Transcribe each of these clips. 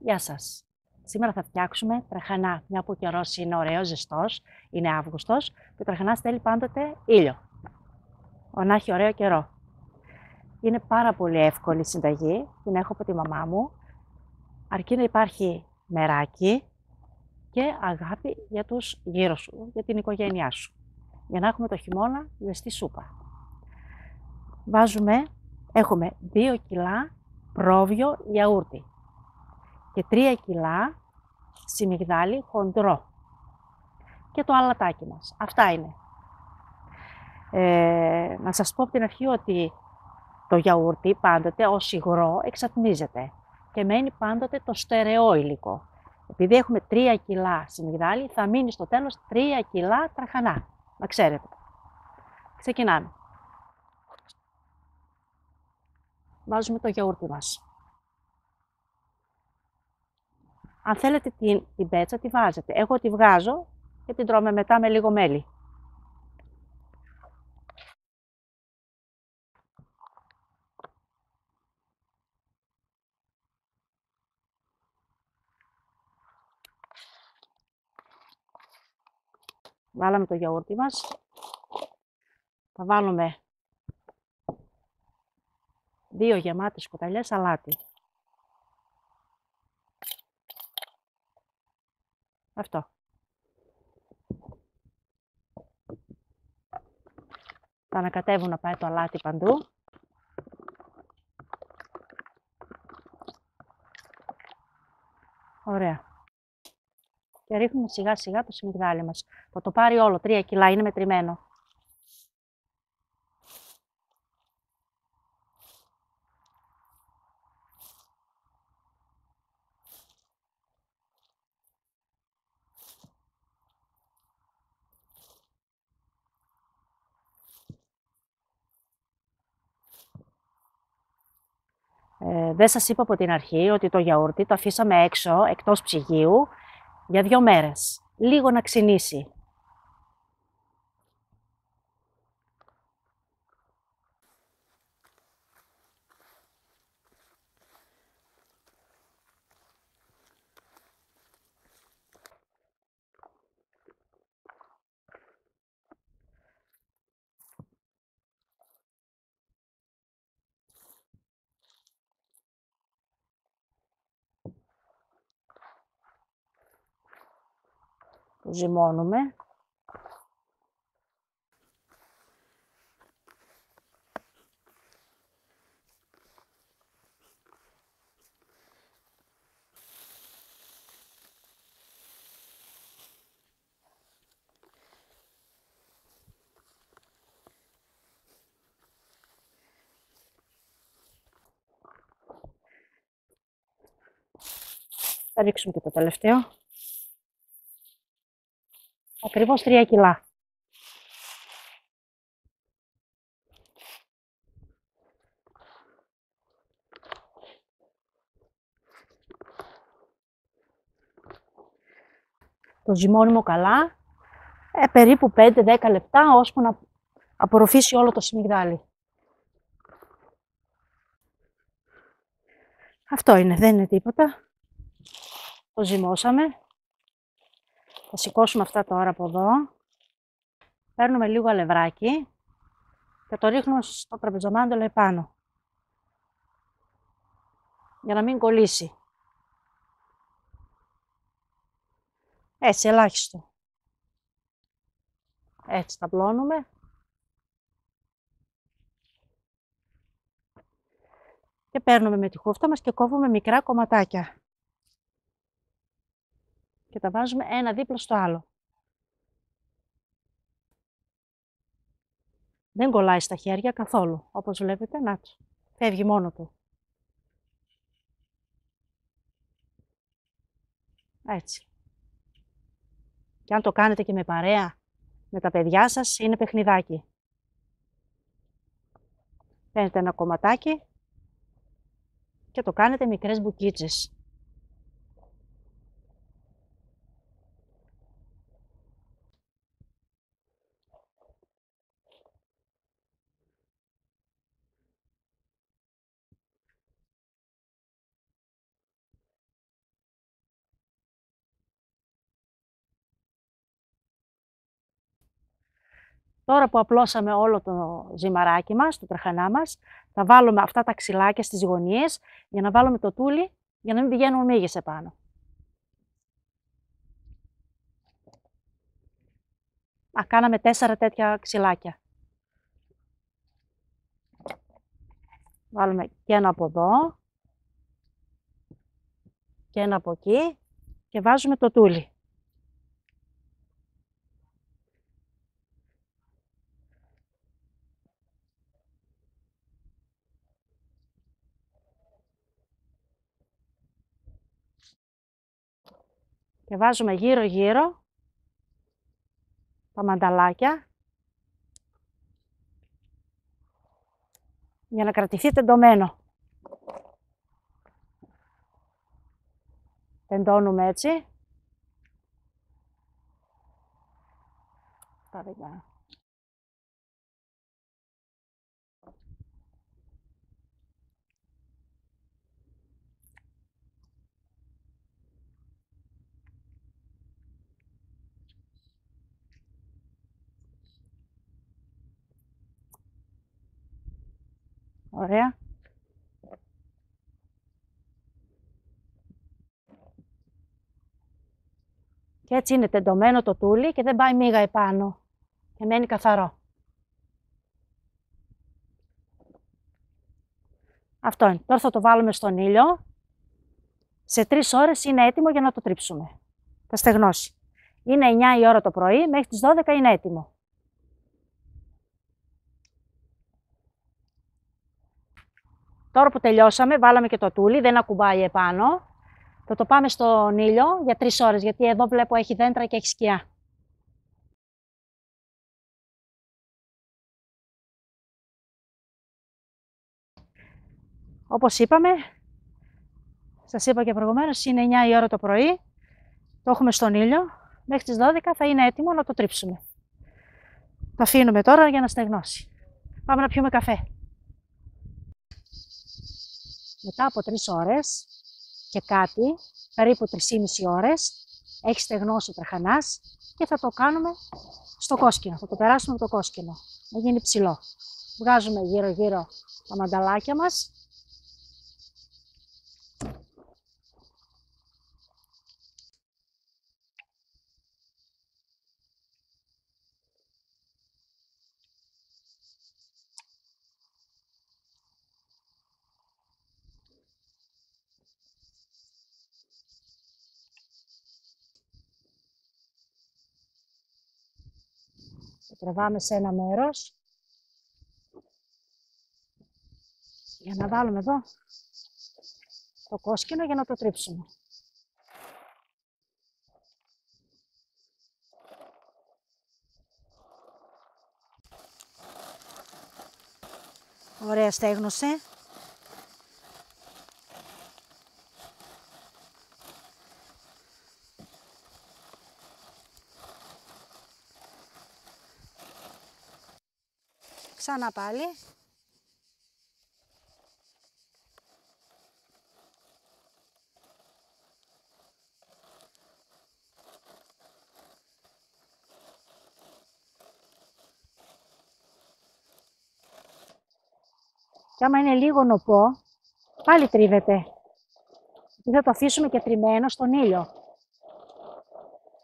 Γεια σας. Σήμερα θα φτιάξουμε τραχανά, μια που ο καιρός είναι ωραίος, ζεστός, είναι Αύγουστος και ο τραχανάς θέλει πάντοτε ήλιο. Να έχει ωραίο καιρό. Είναι πάρα πολύ εύκολη η συνταγή, την έχω από τη μαμά μου, αρκεί να υπάρχει μεράκι και αγάπη για τους γύρω σου, για την οικογένειά σου, για να έχουμε το χειμώνα ζεστή σούπα. Έχουμε 2 κιλά πρόβιο γιαούρτι και 3 κιλά σιμιγδάλι χοντρό και το αλατάκι μας. Αυτά είναι. Να σας πω από την αρχή ότι το γιαούρτι πάντοτε ως υγρό εξατμίζεται και μένει πάντοτε το στερεό υλικό. Επειδή έχουμε 3 κιλά σιμιγδάλι, θα μείνει στο τέλος 3 κιλά τραχανά. Να ξέρετε. Ξεκινάμε. Βάζουμε το γιαούρτι μας. Αν θέλετε την πέτσα, τη βάζετε. Εγώ τη βγάζω και την τρώμε μετά με λίγο μέλι. Βάλαμε το γιαούρτι μας. Θα βάλουμε 2 γεμάτες κουταλιές αλάτι. Αυτό. Θα ανακατεύω να πάει το αλάτι παντού. Ωραία. Και ρίχνουμε σιγά σιγά το σιμιγδάλι μας. Θα το πάρει όλο, 3 κιλά, είναι μετρημένο. Δεν σας είπα από την αρχή ότι το γιαούρτι το αφήσαμε έξω, εκτός ψυγείου, για 2 μέρες. Λίγο να ξυνήσει. Το ζυμώνουμε. Θα ρίξουμε και το τελευταίο. Ακριβώς 3 κιλά. Το ζυμώνουμε καλά, περίπου 5-10 λεπτά, ώσπου να απορροφήσει όλο το σιμιγδάλι. Αυτό είναι, δεν είναι τίποτα. Το ζυμώσαμε. Θα σηκώσουμε αυτά τώρα από εδώ. Παίρνουμε λίγο αλευράκι και το ρίχνουμε στο τραπεζομάντολο επάνω. Για να μην κολλήσει. Έτσι, ελάχιστο. Έτσι, τα πλώνουμε. Και παίρνουμε με τη χούφτα μας και κόβουμε μικρά κομματάκια. Και τα βάζουμε ένα δίπλα στο άλλο. Δεν κολλάει στα χέρια καθόλου. Όπως βλέπετε, να το. Φεύγει μόνο του. Έτσι. Και αν το κάνετε και με παρέα, με τα παιδιά σας, είναι παιχνιδάκι. Παίρνετε ένα κομματάκι και το κάνετε μικρές μπουκίτσες. Τώρα που απλώσαμε όλο το ζυμαράκι μας, το τραχανά μας, θα βάλουμε αυτά τα ξυλάκια στις γωνίες για να βάλουμε το τούλι για να μην πηγαίνουν μύγες επάνω. Κάναμε 4 τέτοια ξυλάκια. Βάλουμε και ένα από εδώ και ένα από εκεί και βάζουμε το τούλι. Και βάζουμε γύρω-γύρω τα μανταλάκια για να κρατηθεί τεντωμένο. Τεντώνουμε έτσι. Ωραία. Και έτσι είναι τεντωμένο το τούλι και δεν πάει μύγα επάνω και μένει καθαρό. Αυτό είναι. Τώρα θα το βάλουμε στον ήλιο. Σε 3 ώρες είναι έτοιμο για να το τρίψουμε. Θα στεγνώσει. Είναι 9 η ώρα το πρωί, μέχρι τις 12 είναι έτοιμο. Τώρα που τελειώσαμε, βάλαμε και το τούλι, δεν ακουμπάει επάνω. Θα το πάμε στον ήλιο για 3 ώρες, γιατί εδώ βλέπω έχει δέντρα και έχει σκιά. Όπως είπαμε, σας είπα και προηγουμένως, είναι 9 η ώρα το πρωί. Το έχουμε στον ήλιο. Μέχρι τις 12 θα είναι έτοιμο να το τρίψουμε. Το αφήνουμε τώρα για να στεγνώσει. Πάμε να πιούμε καφέ. Μετά από 3 ώρες και κάτι, περίπου 3,5 ώρες, έχει στεγνώσει ο τραχανάς και θα το κάνουμε στο κόσκινο. Θα το περάσουμε από το κόσκινο, να γίνει ψηλό. Βγάζουμε γύρω-γύρω τα μανταλάκια μας. Το τραβάμε σε ένα μέρος για να βάλουμε εδώ το κόσκινο για να το τρίψουμε. Ωραία, στέγνωσε. Ξανά πάλι. Και άμα είναι λίγο νοπό, πάλι τρίβεται. Και θα το αφήσουμε και τριμμένο στον ήλιο.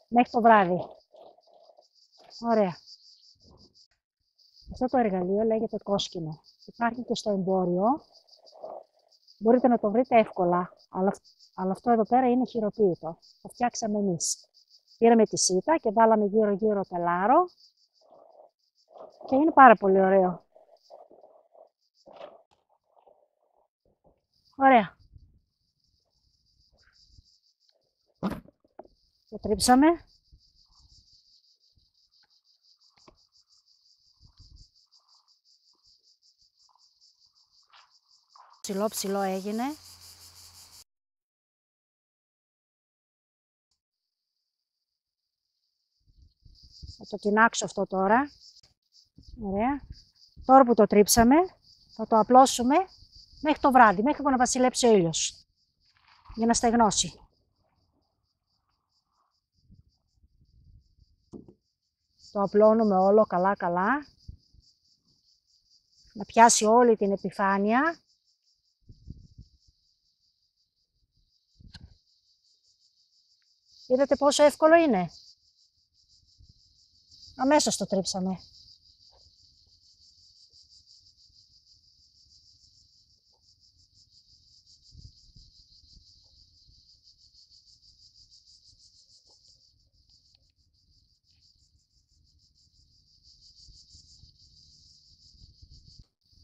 Μέχρι το βράδυ. Ωραία. Αυτό το εργαλείο λέγεται κόσκινο. Υπάρχει και στο εμπόριο. Μπορείτε να το βρείτε εύκολα, αλλά αυτό εδώ πέρα είναι χειροποίητο. Το φτιάξαμε εμείς. Πήραμε τη σίτα και βάλαμε γύρω-γύρω πελάρο και είναι πάρα πολύ ωραίο. Ωραία. Το τρίψαμε. Ψηλό έγινε. Θα το τινάξω αυτό τώρα. Ωραία. Τώρα που το τρίψαμε, θα το απλώσουμε μέχρι το βράδυ, μέχρι που να βασιλέψει ο ήλιος. Για να στεγνώσει. Το απλώνουμε όλο καλά. Να πιάσει όλη την επιφάνεια. Είδατε πόσο εύκολο είναι. Αμέσως το τρίψαμε.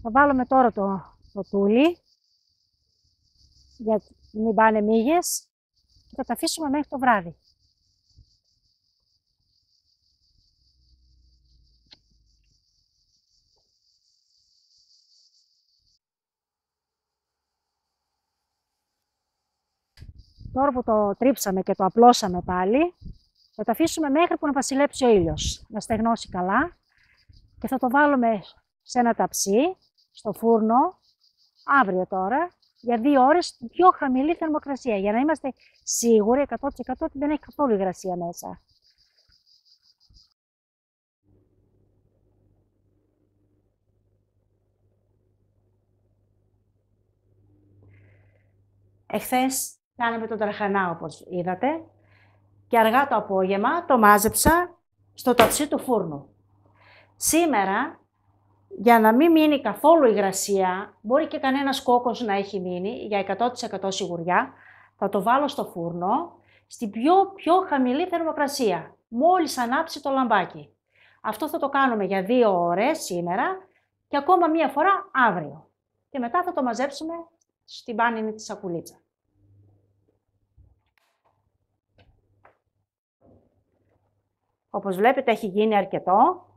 Θα βάλουμε τώρα το τούλι, για να μην πάνε μύγες, και θα τα αφήσουμε μέχρι το βράδυ. Τώρα που το τρίψαμε και το απλώσαμε πάλι, θα τα αφήσουμε μέχρι που να βασιλέψει ο ήλιος, να στεγνώσει καλά, και θα το βάλουμε σε ένα ταψί, στο φούρνο, αύριο τώρα, για 2 ώρες, πιο χαμηλή θερμοκρασία, για να είμαστε σίγουροι 100% ότι δεν έχει καθόλου υγρασία μέσα. Εχθές κάναμε τον τραχανά, όπως είδατε, και αργά το απόγευμα το μάζεψα στο ταψί του φούρνου. Σήμερα, για να μην μείνει καθόλου υγρασία, μπορεί και κανένας κόκκος να έχει μείνει, για 100% σιγουριά, θα το βάλω στο φούρνο, στην πιο χαμηλή θερμοκρασία, μόλις ανάψει το λαμπάκι. Αυτό θα το κάνουμε για 2 ώρες σήμερα και ακόμα μία φορά αύριο. Και μετά θα το μαζέψουμε στην πάνινη τη σακουλίτσα. Όπως βλέπετε έχει γίνει αρκετό.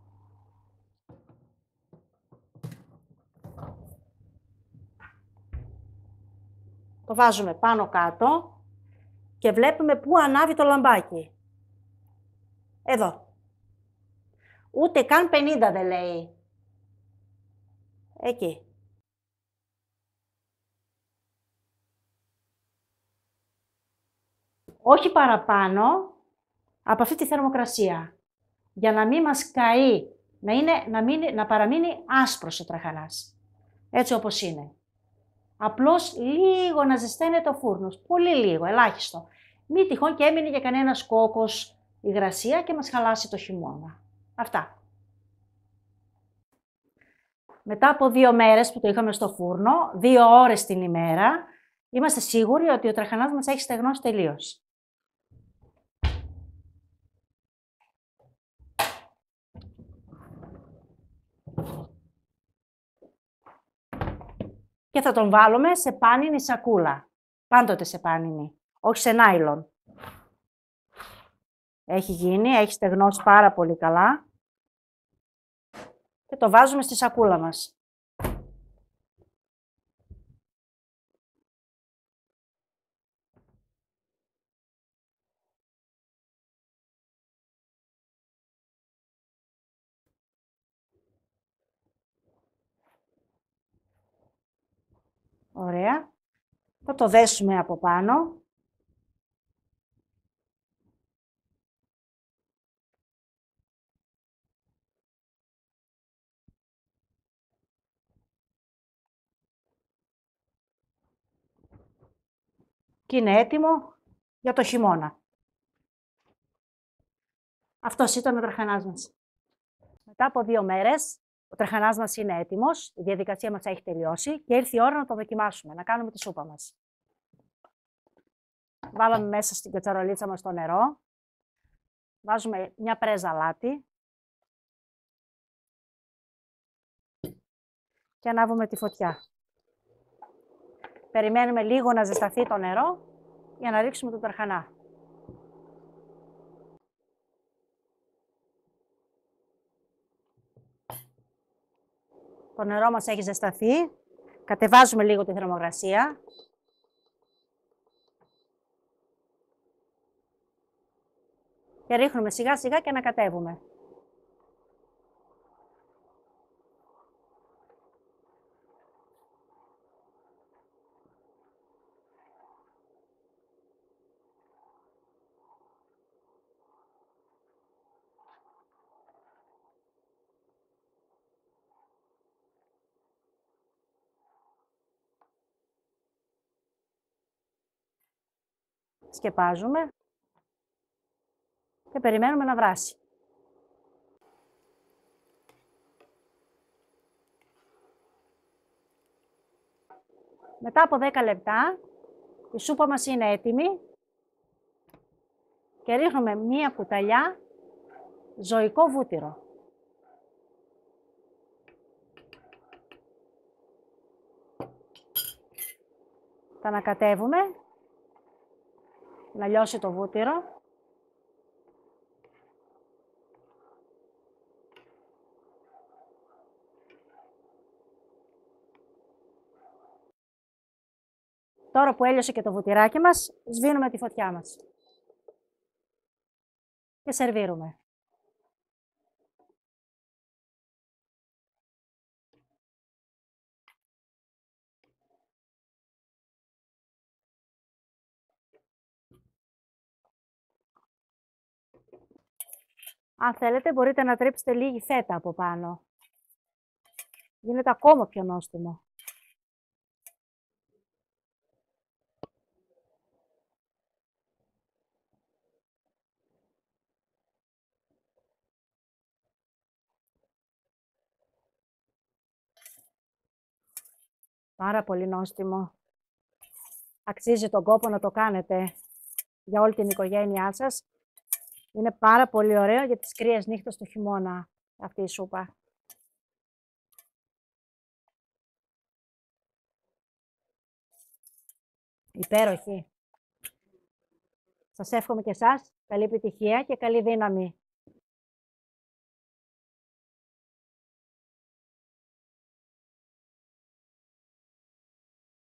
Το βάζουμε πάνω κάτω και βλέπουμε πού ανάβει το λαμπάκι. Εδώ. Ούτε καν 50 δεν λέει. Εκεί. Όχι παραπάνω από αυτή τη θερμοκρασία. Για να μην μας καεί, να παραμείνει άσπρος ο τραχανάς. Έτσι όπως είναι. Απλώς λίγο να ζεσταίνεται ο φούρνος. Πολύ λίγο, ελάχιστο. Μη τυχόν και έμεινε για κανένας κόκκος υγρασία και μας χαλάσει το χειμώνα. Αυτά. Μετά από 2 μέρες που το είχαμε στο φούρνο, 2 ώρες την ημέρα, είμαστε σίγουροι ότι ο τραχανάς μας έχει στεγνώσει τελείως. Και θα τον βάλουμε σε πάνινη σακούλα. Πάντοτε σε πάνινη, όχι σε νάιλον. Έχει γίνει, έχει στεγνώσει πάρα πολύ καλά. Και το βάζουμε στη σακούλα μας. Ωραία. Θα το δέσουμε από πάνω. Και είναι έτοιμο για το χειμώνα. Αυτός ήταν ο τραχανάς μας. Μετά από 2 μέρες, ο τραχανάς μας είναι έτοιμος, η διαδικασία μας έχει τελειώσει και ήρθε η ώρα να το δοκιμάσουμε, να κάνουμε τη σούπα μας. Βάλαμε μέσα στην κατσαρολίτσα μας το νερό. Βάζουμε μια πρέζα αλάτι. Και ανάβουμε τη φωτιά. Περιμένουμε λίγο να ζεσταθεί το νερό για να ρίξουμε τον τραχανά. Το νερό μας έχει ζεσταθεί. Κατεβάζουμε λίγο τη θερμοκρασία. Και ρίχνουμε σιγά σιγά και ανακατεύουμε. Σκεπάζουμε και περιμένουμε να βράσει. Μετά από 10 λεπτά η σούπα μας είναι έτοιμη και ρίχνουμε μία κουταλιά ζωικό βούτυρο. Τα ανακατεύουμε, να λιώσει το βούτυρο. Τώρα που έλειωσε και το βουτυράκι μας, σβήνουμε τη φωτιά μας και σερβίρουμε. Αν θέλετε, μπορείτε να τρίψετε λίγη φέτα από πάνω. Γίνεται ακόμα πιο νόστιμο. Πάρα πολύ νόστιμο. Αξίζει τον κόπο να το κάνετε για όλη την οικογένειά σας. Είναι πάρα πολύ ωραίο για τις κρύες νύχτες του χειμώνα αυτή η σούπα. Υπέροχη. Σας εύχομαι και εσάς καλή επιτυχία και καλή δύναμη